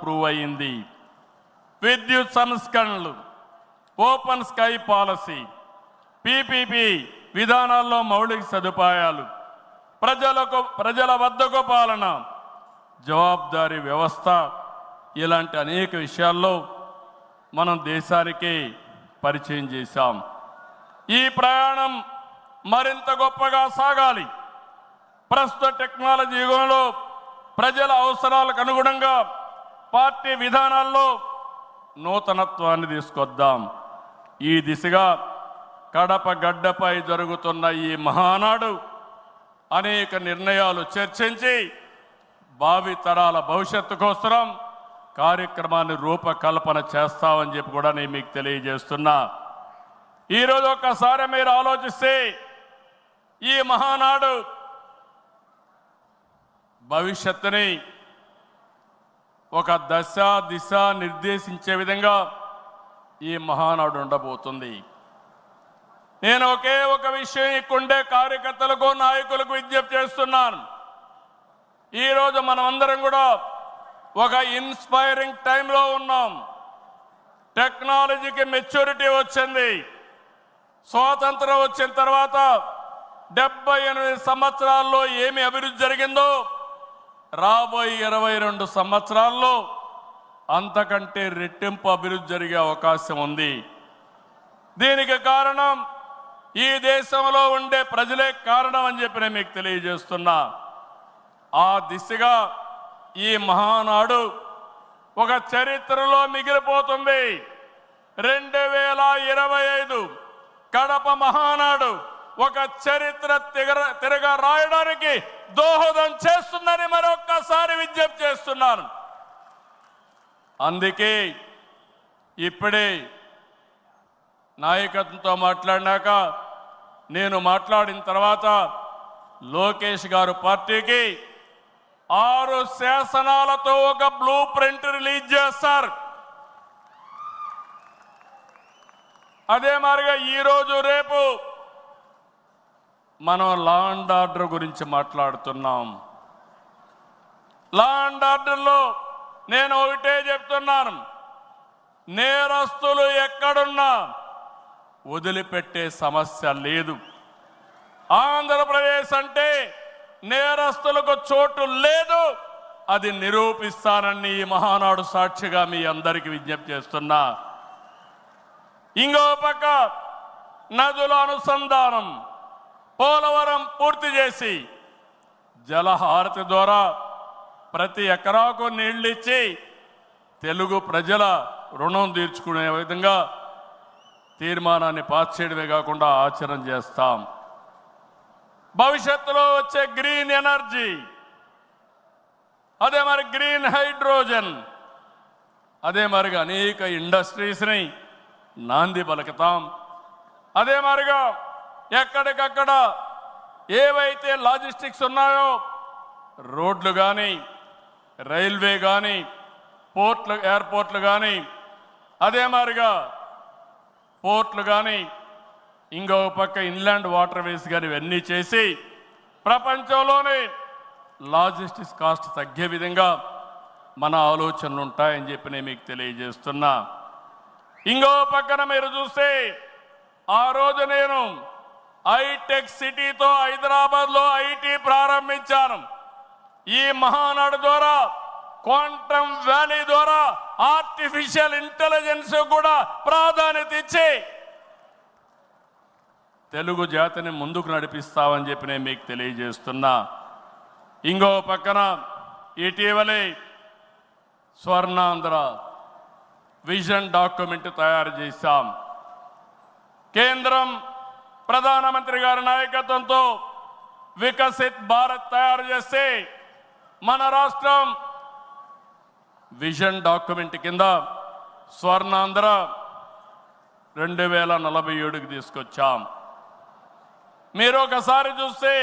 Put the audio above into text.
Prove అయింది. విద్యుత్ సంస్కరణలు, ఓపెన్ స్కై పాలసీ, పీపీపీ విధానాల్లో మౌలిక సదుపాయాలు, ప్రజల వద్దకు పాలన, జవాబుదారీ వ్యవస్థ, ఇలాంటి అనేక విషయాల్లో మనం దేశానికి పరిచయం చేశాం. ఈ ప్రయాణం మరింత గొప్పగా సాగాలి. ప్రస్తుత టెక్నాలజీ యుగంలో ప్రజల అవసరాలకు అనుగుణంగా పార్టీ విధానాల్లో నూతనత్వాన్ని తీసుకొద్దాం. ఈ దిశగా కడప గడ్డపై జరుగుతున్న ఈ మహానాడు అనేక నిర్ణయాలు చర్చించి భావి తరాల భవిష్యత్తు కోసం కార్యక్రమాన్ని రూపకల్పన చేస్తామని చెప్పి కూడా నేను మీకు తెలియజేస్తున్నా. ఈరోజు ఒక్కసారి మీరు ఆలోచిస్తే ఈ మహానాడు భవిష్యత్తుని ఒక దశ దిశ నిర్దేశించే విధంగా ఈ మహానాడు ఉండబోతుంది. నేను ఒకే ఒక విషయం ఇక్కడుండే కార్యకర్తలకు నాయకులకు విజ్ఞప్తి చేస్తున్నాను. ఈరోజు మనమందరం కూడా ఒక ఇన్స్పైరింగ్ టైంలో ఉన్నాం. టెక్నాలజీకి మెచ్యూరిటీ వచ్చింది. స్వాతంత్రం వచ్చిన తర్వాత 78 సంవత్సరాల్లో ఏమి అభివృద్ధి జరిగిందో రాబోయే 22 సంవత్సరాల్లో అంతకంటే రెట్టింపు అభివృద్ధి జరిగే అవకాశం ఉంది. దీనికి కారణం ఈ దేశంలో ఉండే ప్రజలే కారణం అని చెప్పి నేను మీకు తెలియజేస్తున్నా. ఆ దిశగా ఈ మహానాడు ఒక చరిత్రలో మిగిలిపోతుంది. 2025 కడప మహానాడు ఒక చరిత్ర తిరగ రాయడానికి దోహదం చేస్తుందని మరొక్కసారి విజ్ఞప్తి చేస్తున్నాను. అందుకే ఇప్పుడే నాయకత్వంతో మాట్లాడినాక నేను మాట్లాడిన తర్వాత లోకేష్ గారు పార్టీకి 6 శాసనాలతో ఒక బ్లూ ప్రింట్ రిలీజ్ చేస్తారు. అదే మాదిరిగా ఈరోజు రేపు మనం లా అండ్ ఆర్డర్ గురించి మాట్లాడుతున్నాం. లా అండ్ ఆర్డర్లో నేను ఒకటే చెప్తున్నాను, నేరస్తులు ఎక్కడున్నా వదిలిపెట్టే సమస్య లేదు. ఆంధ్రప్రదేశ్ అంటే నేరస్తులకు చోటు లేదు. అది నిరూపిస్తానని ఈ మహానాడు సాక్షిగా మీ అందరికీ విజ్ఞప్తి చేస్తున్నా. ఇంకో పక్క నదుల అనుసంధానం, పోలవరం పూర్తి చేసి జలహారతి ద్వారా ప్రతి ఎకరాకు నీళ్ళిచ్చి తెలుగు ప్రజల రుణం తీర్చుకునే విధంగా తీర్మానాన్ని పాస్ చేయడమే కాకుండా ఆచరణ చేస్తాం. భవిష్యత్తులో వచ్చే గ్రీన్ ఎనర్జీ, అదే మరి గ్రీన్ హైడ్రోజన్, అదే మరిగా అనేక ఇండస్ట్రీస్ని నాంది పలుకుతాం. అదే మరిగా ఎక్కడికక్కడ ఏవైతే లాజిస్టిక్స్ ఉన్నాయో రోడ్లు కానీ, రైల్వే కానీ, ఎయిర్పోర్ట్లు కానీ, అదే మాదిరిగా పోర్ట్లు కానీ, ఇంకో పక్క ఇన్లాండ్ వాటర్ వేస్ కానీ ఇవన్నీ చేసి ప్రపంచంలోనే లాజిస్టిక్స్ కాస్ట్ తగ్గే విధంగా మన ఆలోచనలు ఉంటాయని చెప్పి నేను మీకు తెలియజేస్తున్నా. ఇంకో పక్కన మీరు చూస్తే ఆ రోజు నేను హైటెక్ సిటీతో హైదరాబాద్లో ఐటీ ప్రారంభించాను. ఈ మహానాడు ద్వారా, క్వాంటమ్ వ్యాలీ ద్వారా ఆర్టిఫిషియల్ ఇంటెలిజెన్స్ కూడా ప్రాధాన్యత ఇచ్చి తెలుగు జాతిని ముందుకు నడిపిస్తామని చెప్పి నేను మీకు తెలియజేస్తున్నా. ఇంకో పక్కన ఇటీవలే స్వర్ణాంధ్ర విజన్ డాక్యుమెంట్ తయారు చేశాం. కేంద్రం ప్రధానమంత్రి గారి నాయకత్వంతో వికసిత్ భారత్ తయారు చేస్తే మన రాష్ట్రం విజన్ డాక్యుమెంట్ కింద స్వర్ణాంధ్ర 2047కి తీసుకొచ్చాం. మీరు ఒకసారి చూస్తే